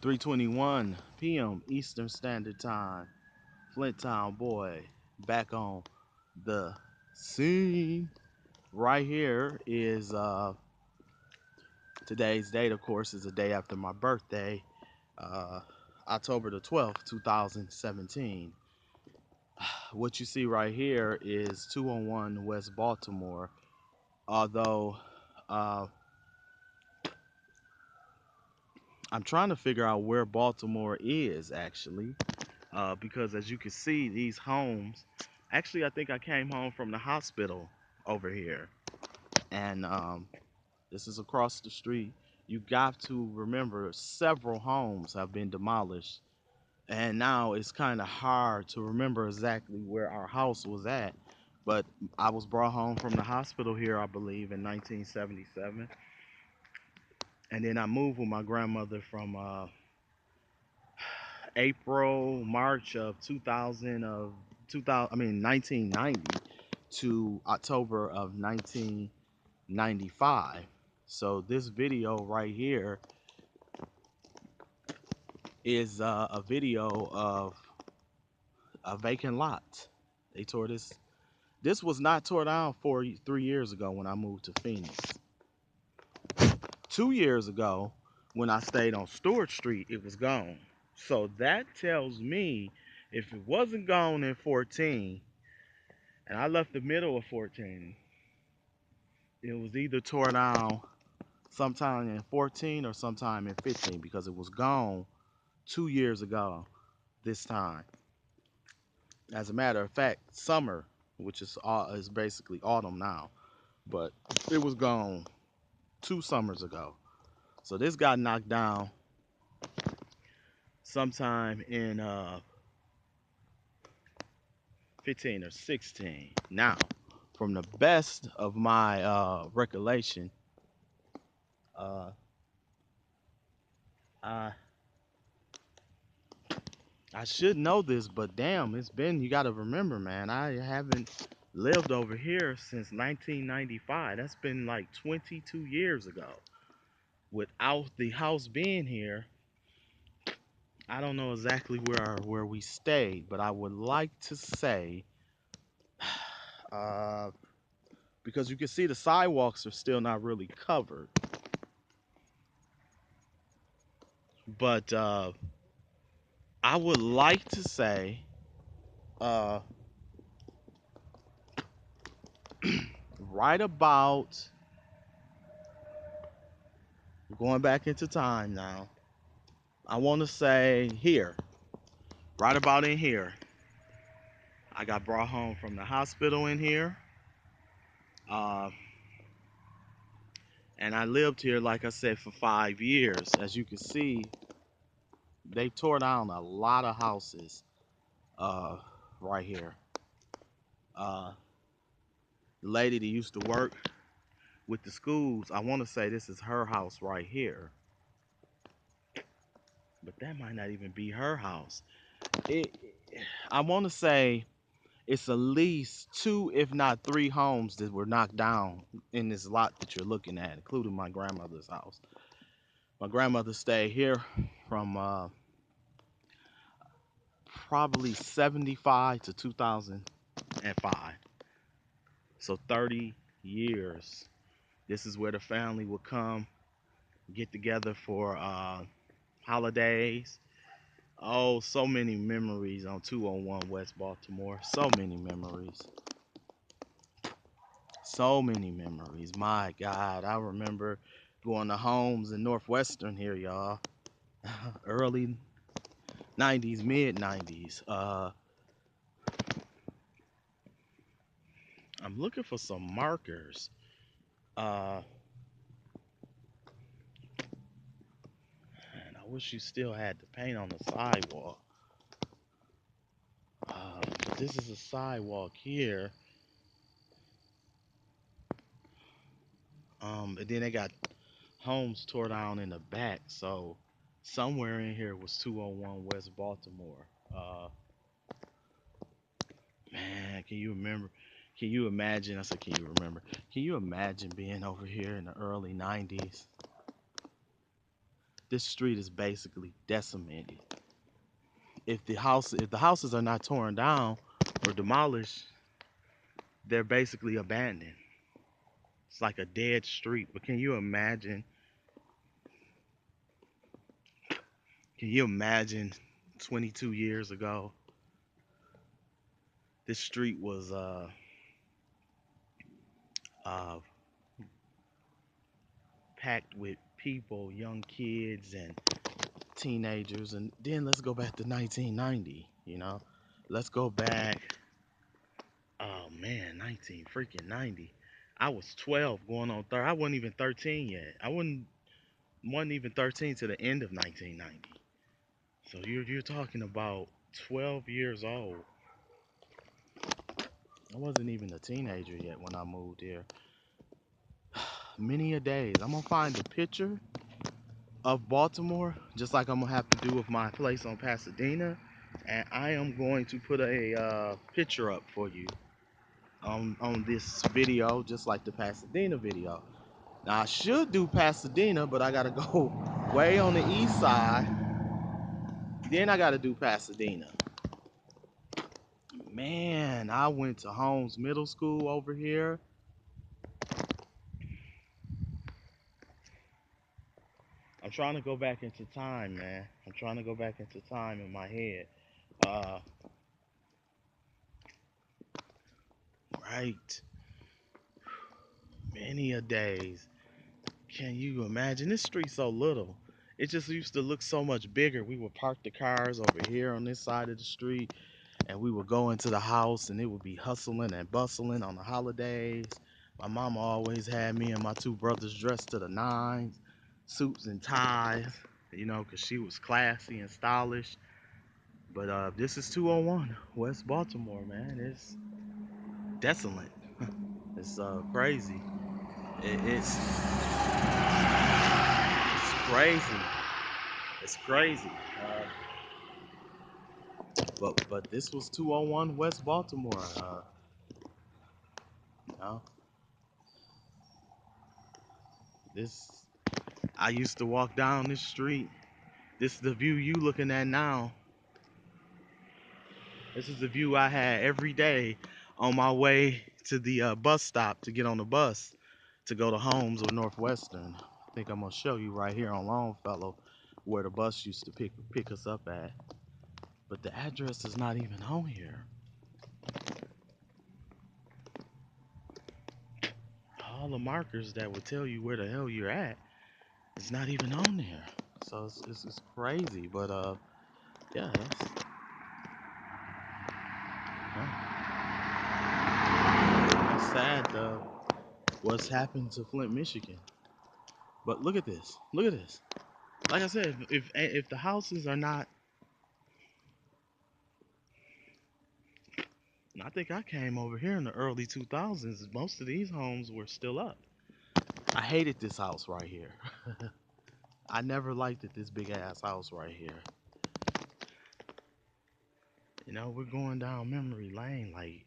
3:21 p.m. Eastern Standard Time. Flint Town boy back on the scene. Right here is today's date, of course, is the day after my birthday, uh, October the 12th, 2017. What you see right here is 201 West Baltimore. Although uh, I'm trying to figure out where Baltimore is actually. Because as you can see, these homes. Actually, I think I came home from the hospital over here, and this is across the street. You got to remember, several homes have been demolished, and now it's kind of hard to remember exactly where our house was at. But I was brought home from the hospital here, I believe, in 1977, and then I moved with my grandmother from April, March of 2000, I mean 1990 to October of 1995. So this video right here is a video of a vacant lot. They tore this. This was not tore down 3 years ago when I moved to Phoenix. 2 years ago, when I stayed on Stewart Street, it was gone. So that tells me if it wasn't gone in 14, and I left the middle of 14, it was either tore down sometime in 14 or sometime in 15 because it was gone 2 years ago this time. As a matter of fact, summer, which is basically autumn now, but it was gone 2 summers ago. So this got knocked down sometime in 15 or 16. Now, from the best of my recollection, uh, I I should know this, but damn, it's been, you got to remember, man, I haven't lived over here since 1995. That's been like 22 years ago. Without the house being here, I don't know exactly where we stayed, but I would like to say, uh, because you can see the sidewalks are still not really covered, but I would like to say, uh, right about, going back into time now, I want to say here, right about in here. I got brought home from the hospital in here. Uh, and I lived here, like I said, for 5 years. As you can see, they tore down a lot of houses uh, right here. Uh, the lady that used to work with the schools, I want to say this is her house right here. But that might not even be her house. It, I want to say it's at least two, if not three homes that were knocked down in this lot that you're looking at, including my grandmother's house. My grandmother stayed here from probably 75 to 2005. So 30 years. This is where the family would come, get together for holidays. Oh, so many memories on 201 West Baltimore. So many memories. So many memories. My God, I remember going to homes in Northwestern here, y'all. Early 90s, mid 90s. I'm looking for some markers. Uh, and I wish you still had the paint on the sidewalk. But this is a sidewalk here. And then they got homes tore down in the back. So somewhere in here was 201 West Baltimore. Uh, Man, can you remember? Can you imagine? I said, can you remember? Can you imagine being over here in the early 90s? This street is basically decimated. If the houses are not torn down or demolished, they're basically abandoned. It's like a dead street. But can you imagine 22 years ago, this street was uh, packed with people, young kids and teenagers. And then let's go back to 1990, you know? Let's go back, oh man, 19 freaking 90. I was 12 going on 30. I wasn't even 13 yet. Wasn't even 13 to the end of 1990. So you're talking about 12 years old. I wasn't even a teenager yet when I moved here. Many a days. I'm gonna find a picture of Baltimore, just like I'm gonna have to do with my place on Pasadena, and I am going to put a picture up for you on this video, just like the Pasadena video. Now I should do Pasadena, but I gotta go way on the east side. Then I gotta do Pasadena. Man, I went to Holmes Middle School over here. I'm trying to go back into time, man. I'm trying to go back into time in my head. Uh, right. Many a days. Can you imagine? This street's so little. It just used to look so much bigger. We would park the cars over here on this side of the street, and we would go into the house, and it would be hustling and bustling on the holidays. My mama always had me and my two brothers dressed to the nines, suits and ties, you know, because she was classy and stylish. But this is 201 West Baltimore, man. It's desolate. It's crazy. It's crazy. It's crazy. But this was 201 West Baltimore. You know, this I used to walk down this street. This is the view you looking at now. This is the view I had every day on my way to the bus stop to get on the bus to go to Holmes or Northwestern. I think I'm gonna show you right here on Longfellow where the bus used to pick us up at. But the address is not even on here. All the markers that would tell you where the hell you're at is not even on there. So it's crazy. But yeah, that's sad. What's happened to Flint, Michigan? But look at this. Look at this. Like I said, if the houses are not, I think I came over here in the early 2000s. Most of these homes were still up. I hated this house right here. I never liked it. This big ass house right here. You know, we're going down memory lane, like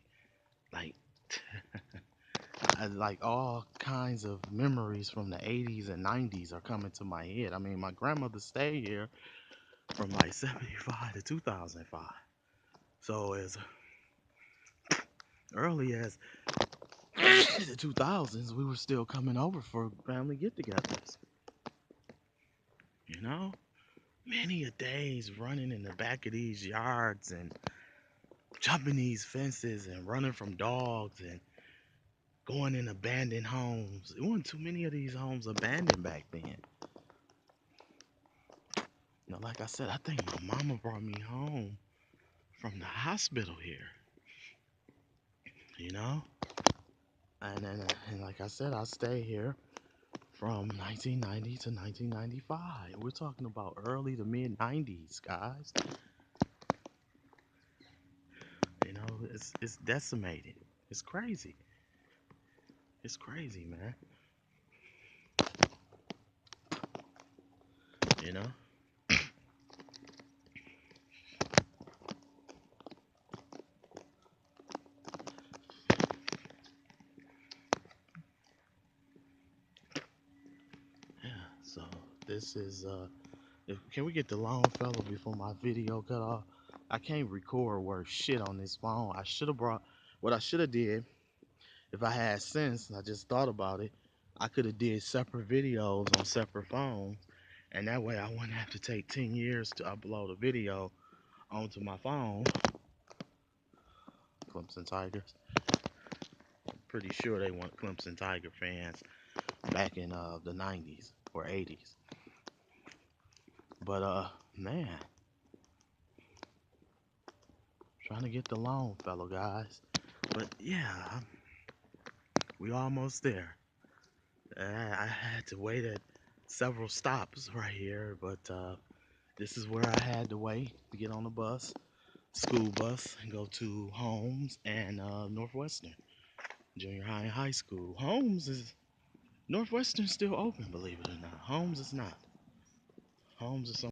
like all kinds of memories from the 80s and 90s are coming to my head. I mean, my grandmother stayed here from like 75 to 2005. So as early as the 2000s, we were still coming over for family get-togethers. You know, many a days running in the back of these yards and jumping these fences and running from dogs and going in abandoned homes. There weren't too many of these homes abandoned back then. You know, like I said, I think my mama brought me home from the hospital here. You know, and like I said, I stayed here from 1990 to 1995. We're talking about early to mid 90s, guys. You know, it's decimated. It's crazy. It's crazy, man. You know. Yeah. So this is Can we get the Longfellow before my video cut off? I can't record worth shit on this phone. I should have brought what I should have did if I had sense. I just thought about it. I could have did separate videos on separate phones, and that way I wouldn't have to take 10 years to upload a video onto my phone. Clemson Tigers. Pretty sure they weren't Clemson Tiger fans back in the 90s or 80s. But man, trying to get the Longfellow, guys. But yeah, we almost there. I had to wait at several stops right here, but this is where I had to wait to get on the bus, school bus, and go to Holmes and Northwestern Junior High and High School. Holmes is Northwestern still open, believe it or not. Holmes is not. Holmes is